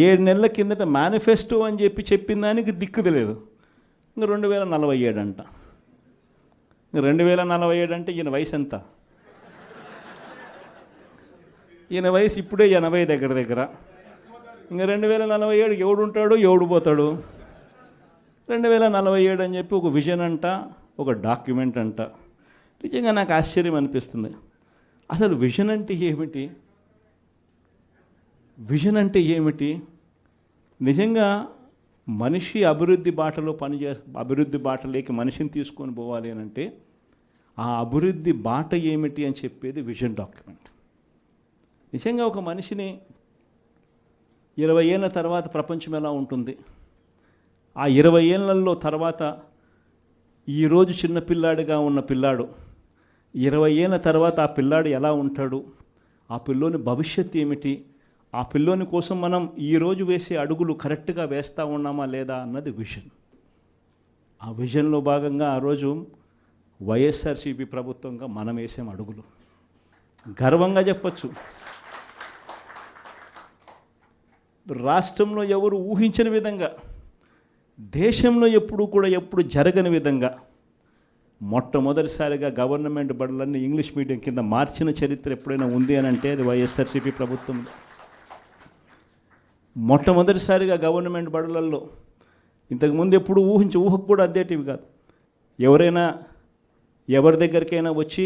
7 నెలల కిందట మేనిఫెస్టో అని చెప్పిన దానికి దిక్కు తెలియదు. ఇంకా 2047 అంట. 2047 అంటే ఈయన వయసు ఎంత? ఈయన వయసు ఇప్పుడే 80 దగ్గర. ఇంకా 2047 ఎవడు ఉంటాడు, ఎవడు పోతాడు? 2047 అని చెప్పి ఒక విజన్ అంట, ఒక డాక్యుమెంట్ అంట. నిజంగా నాకు ఆశ్చర్యం అనిపిస్తుంది. అసలు విజన్ అంటే ఏమిటి? విజన్ అంటే ఏమిటి? నిజంగా మనిషి అభివృద్ధి బాటలో అభివృద్ధి బాటలోకి మనిషిని తీసుకొని పోవాలి అని అంటే ఆ అభివృద్ధి బాట ఏమిటి అని చెప్పేది విజన్ డాక్యుమెంట్. నిజంగా ఒక మనిషిని 20 ఏళ్ళ తర్వాత ప్రపంచం ఎలా ఉంటుంది, ఆ 20 ఏళ్ళల్లో తర్వాత ఈరోజు చిన్నపిల్లాడిగా ఉన్న పిల్లాడు 20 ఏళ్ళ తర్వాత ఆ పిల్లాడు ఎలా ఉంటాడు, ఆ పిల్లోని భవిష్యత్తు ఏమిటి, ఆ పిల్లోని కోసం మనం ఈరోజు వేసే అడుగులు కరెక్ట్గా వేస్తూ ఉన్నామా లేదా అన్నది విజన్. ఆ విజన్లో భాగంగా ఆ రోజు వైఎస్ఆర్సీపీ ప్రభుత్వంగా మనం వేసాం అడుగులు. గర్వంగా చెప్పచ్చు. రాష్ట్రంలో ఎవరు ఊహించని విధంగా, దేశంలో ఎప్పుడు జరగని విధంగా మొట్టమొదటిసారిగా గవర్నమెంట్ బడులన్నీ ఇంగ్లీష్ మీడియం కింద మార్చిన చరిత్ర ఎప్పుడైనా ఉంది అని అంటే అది వైఎస్ఆర్సీపీ ప్రభుత్వం. మొట్టమొదటిసారిగా గవర్నమెంట్ బడులలో ఇంతకుముందు ఎప్పుడు ఊహకు కూడా అద్దేటివి కాదు. ఎవరైనా ఎవరి దగ్గరికైనా వచ్చి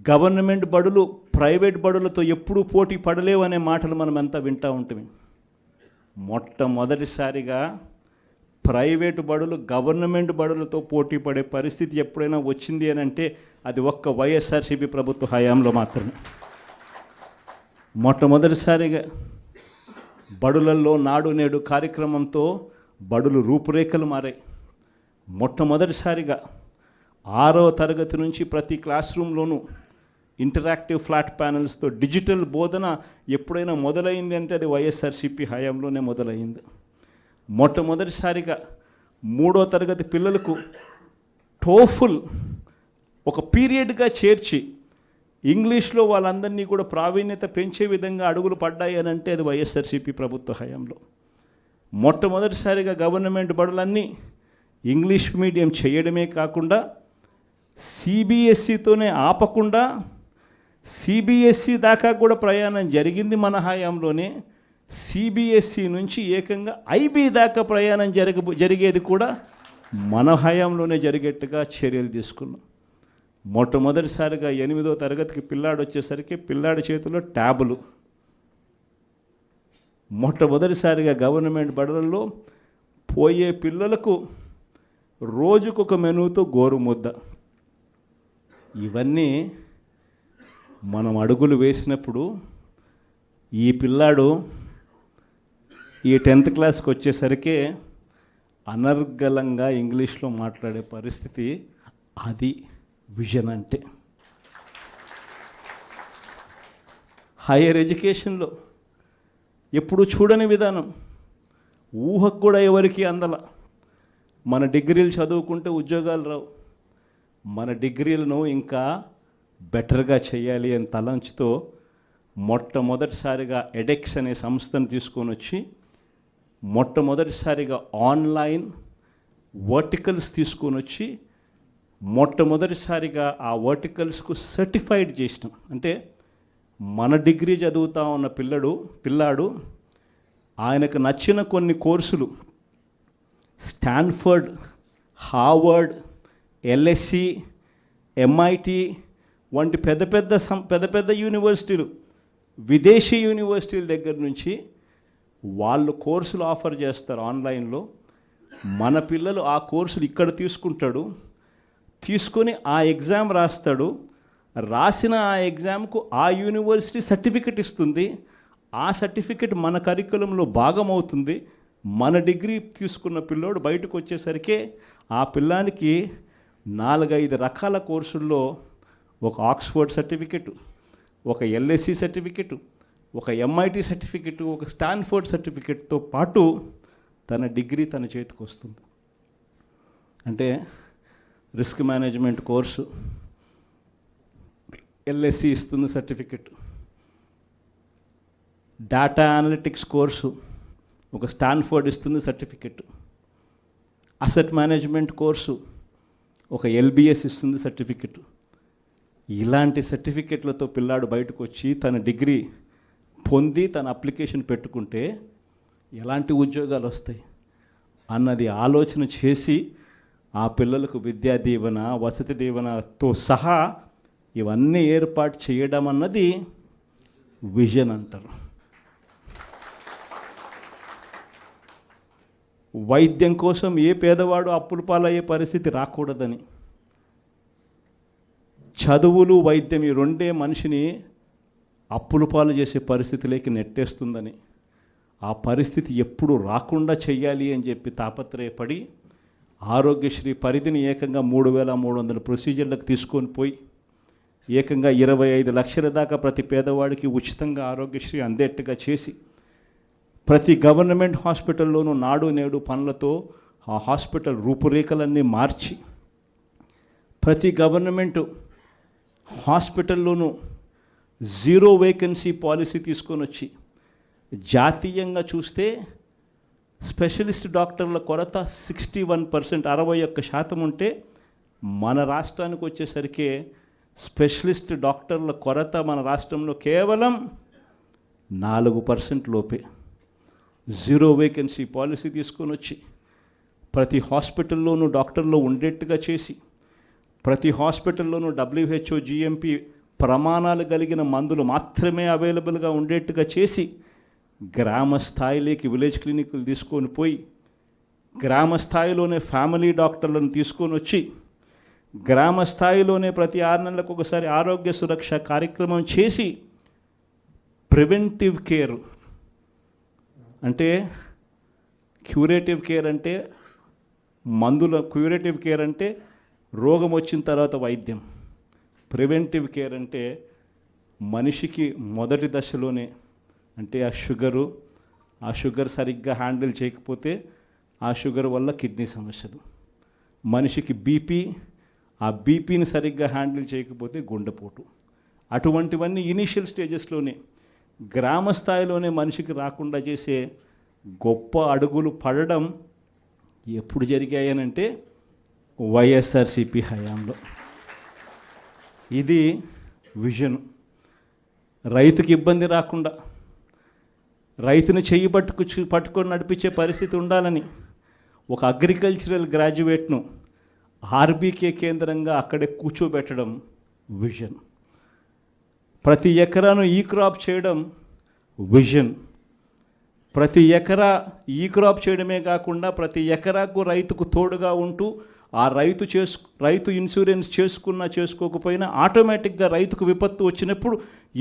గవర్నమెంట్ బడులు ప్రైవేట్ బడులతో ఎప్పుడూ పోటీ పడలేవు అనే మాటలు మనం అంతా వింటూ ఉంటాం. మొట్టమొదటిసారిగా ప్రైవేటు బడులు గవర్నమెంట్ బడులతో పోటీ పడే పరిస్థితి ఎప్పుడైనా వచ్చింది అని అంటే అది ఒక్క వైఎస్ఆర్సీపీ ప్రభుత్వ హయాంలో మాత్రమే. మొట్టమొదటిసారిగా బడులల్లో నాడు నేడు కార్యక్రమంతో బడులు రూపురేఖలు మారాయి. మొట్టమొదటిసారిగా 6వ తరగతి నుంచి ప్రతి క్లాస్ రూమ్లోనూ ఇంటరాక్టివ్ ఫ్లాట్ ప్యానల్స్తో డిజిటల్ బోధన ఎప్పుడైనా మొదలైంది అంటే అది వైఎస్ఆర్సీపీ హయాంలోనే మొదలైంది. మొట్టమొదటిసారిగా 3వ తరగతి పిల్లలకు టోఫుల్ ఒక పీరియడ్గా చేర్చి ఇంగ్లీష్లో వాళ్ళందరినీ కూడా ప్రావీణ్యత పెంచే విధంగా అడుగులు పడ్డాయి అని అంటే అది వైఎస్ఆర్సీపీ ప్రభుత్వ హయాంలో. మొట్టమొదటిసారిగా గవర్నమెంట్ బడులన్నీ ఇంగ్లీష్ మీడియం చేయడమే కాకుండా సిబిఎస్ఈతోనే ఆపకుండా సిబిఎస్ఈ దాకా కూడా ప్రయాణం జరిగింది మన హయాంలోనే. సిబిఎస్ఈ నుంచి ఏకంగా ఐబీ దాకా ప్రయాణం జరిగేది కూడా మన హయాంలోనే జరిగేట్టుగా చర్యలు తీసుకున్నాం. మొట్టమొదటిసారిగా 8వ తరగతికి పిల్లాడు వచ్చేసరికి పిల్లాడి చేతిలో ట్యాబులు. మొట్టమొదటిసారిగా గవర్నమెంట్ బడులలో పోయే పిల్లలకు రోజుకొక మెనూతో గోరుముద్ద. ఇవన్నీ మనం అడుగులు వేసినప్పుడు ఈ పిల్లాడు ఈ 10th క్లాస్కి వచ్చేసరికి అనర్గళంగా ఇంగ్లీష్లో మాట్లాడే పరిస్థితి. అది విజన్ అంటే. హైయర్ ఎడ్యుకేషన్లో ఎప్పుడు చూడని విధానం, ఊహకు కూడా ఎవరికి అందల. మన డిగ్రీలు చదువుకుంటే ఉద్యోగాలు రావు, మన డిగ్రీలను ఇంకా బెటర్గా చేయాలి అని తలంచుతో మొట్టమొదటిసారిగా ఎడెక్స్ అనే సంస్థను తీసుకొని వచ్చి మొట్టమొదటిసారిగా ఆన్లైన్ వర్టికల్స్ తీసుకొని వచ్చి మొట్టమొదటిసారిగా ఆ వర్టికల్స్కు సర్టిఫైడ్ చేసినాం. అంటే మన డిగ్రీ చదువుతా ఉన్న పిల్లాడు ఆయనకు నచ్చిన కొన్ని కోర్సులు స్టాన్ఫర్డ్, హార్వర్డ్, ఎల్ఎస్సి, ఎంఐటి వంటి పెద్ద పెద్ద యూనివర్సిటీలు, విదేశీ యూనివర్సిటీల దగ్గర నుంచి వాళ్ళు కోర్సులు ఆఫర్ చేస్తారు ఆన్లైన్లో. మన పిల్లలు ఆ కోర్సులు ఇక్కడ తీసుకొని ఆ ఎగ్జామ్ రాస్తాడు. రాసిన ఆ ఎగ్జామ్కు ఆ యూనివర్సిటీ సర్టిఫికెట్ ఇస్తుంది. ఆ సర్టిఫికెట్ మన కరికులంలో భాగమవుతుంది. మన డిగ్రీ తీసుకున్న పిల్లోడు బయటకు వచ్చేసరికి ఆ పిల్లానికి 4-5 రకాల కోర్సుల్లో ఒక ఆక్స్ఫర్డ్ సర్టిఫికెట్, ఒక ఎల్ఎస్సి సర్టిఫికెట్, ఒక ఎంఐటి సర్టిఫికెట్, ఒక స్టాన్ఫర్డ్ సర్టిఫికెట్తో పాటు తన డిగ్రీ తన చేతికి వస్తుంది. అంటే రిస్క్ మేనేజ్మెంట్ కోర్సు ఎల్ఎస్సి ఇస్తుంది సర్టిఫికెట్, డేటా అనలిటిక్స్ కోర్సు ఒక స్టాన్ఫోర్డ్ ఇస్తుంది సర్టిఫికెట్. అసెట్ మేనేజ్మెంట్ కోర్సు ఒక ఎల్బిఎస్ ఇస్తుంది సర్టిఫికెట్. ఇలాంటి సర్టిఫికెట్లతో పిల్లాడు బయటకు వచ్చి తన డిగ్రీ పొంది తన అప్లికేషన్ పెట్టుకుంటే ఎలాంటి ఉద్యోగాలు వస్తాయి అన్నది ఆలోచన చేసి ఆ పిల్లలకు విద్యా దీవెన, వసతి దీవెనతో సహా ఇవన్నీ ఏర్పాటు చేయడం అన్నది విజన్ అంటారు. వైద్యం కోసం ఏ పేదవాడు అప్పుల పాలయ్యే పరిస్థితి రాకూడదని, చదువులు వైద్యం ఈ రెండే మనిషిని అప్పుల పాలు చేసే పరిస్థితిలోకి నెట్టేస్తుందని, ఆ పరిస్థితి ఎప్పుడు రాకుండా చెయ్యాలి అని చెప్పి తాపత్రయపడి ఆరోగ్యశ్రీ పరిధిని ఏకంగా 3,300 ప్రొసీజర్లకు తీసుకొని పోయి ఏకంగా 25 లక్షల దాకా ప్రతి పేదవాడికి ఉచితంగా ఆరోగ్యశ్రీ అందేట్టుగా చేసి ప్రతి గవర్నమెంట్ హాస్పిటల్లోనూ నాడు నేడు పనులతో ఆ హాస్పిటల్ రూపురేఖలన్నీ మార్చి ప్రతి గవర్నమెంట్ హాస్పిటల్లోనూ 0 వేకెన్సీ పాలసీ తీసుకొని వచ్చి జాతీయంగా చూస్తే స్పెషలిస్ట్ డాక్టర్ల కొరత 61%, 61% ఉంటే మన రాష్ట్రానికి వచ్చేసరికి స్పెషలిస్ట్ డాక్టర్ల కొరత మన రాష్ట్రంలో కేవలం 4% లోపే. 0 వేకెన్సీ పాలసీ తీసుకొని వచ్చి ప్రతి హాస్పిటల్లోనూ డాక్టర్లు ఉండేట్టుగా చేసి ప్రతి హాస్పిటల్లోనూ WHO GMP ప్రమాణాలు కలిగిన మందులు మాత్రమే అవైలబుల్గా ఉండేట్టుగా చేసి గ్రామ స్థాయిలోకి విలేజ్ క్లినిక్లు తీసుకొని పోయి గ్రామ స్థాయిలోనే ఫ్యామిలీ డాక్టర్లను తీసుకొని వచ్చి గ్రామ స్థాయిలోనే ప్రతి 6 నెలలకు ఒకసారి ఆరోగ్య సురక్ష కార్యక్రమం చేసి ప్రివెంటివ్ కేర్ అంటే క్యూరేటివ్ కేర్ అంటే క్యూరేటివ్ కేర్ అంటే రోగం వచ్చిన తర్వాత వైద్యం. ప్రివెంటివ్ కేర్ అంటే మనిషికి మొదటి దశలోనే అంటే ఆ షుగర్ సరిగ్గా హ్యాండిల్ చేయకపోతే ఆ షుగర్ వల్ల కిడ్నీ సమస్యలు, మనిషికి బీపీ, ఆ బీపీని సరిగ్గా హ్యాండిల్ చేయకపోతే గుండెపోటు, అటువంటివన్నీ ఇనీషియల్ స్టేజెస్లోనే గ్రామ స్థాయిలోనే మనిషికి రాకుండా చేసే గొప్ప అడుగులు పడడం ఎప్పుడు జరిగాయనంటే వైఎస్ఆర్సీపీ హయాంలో. ఇది విజన్. రైతుకి ఇబ్బంది రాకుండా రైతుని చెయ్యి పట్టుకొని నడిపించే పరిస్థితి ఉండాలని ఒక అగ్రికల్చరల్ గ్రాడ్యుయేట్ను ఆర్బీకే కేంద్రంగా అక్కడే కూర్చోబెట్టడం విజన్. ప్రతి ఎకరాను ఈ క్రాప్ చేయడం విజన్. ప్రతి ఎకరా ఈ క్రాప్ చేయడమే కాకుండా ప్రతి ఎకరాకు రైతుకు తోడుగా ఉంటూ ఆ రైతు ఇన్సూరెన్స్ చేసుకోకపోయినా ఆటోమేటిక్గా రైతుకు విపత్తు వచ్చినప్పుడు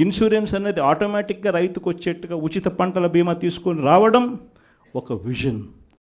ఇన్సూరెన్స్ అనేది ఆటోమేటిక్గా రైతుకు వచ్చేట్టుగా ఉచిత పంటల బీమా తీసుకొని రావడం ఒక విజన్.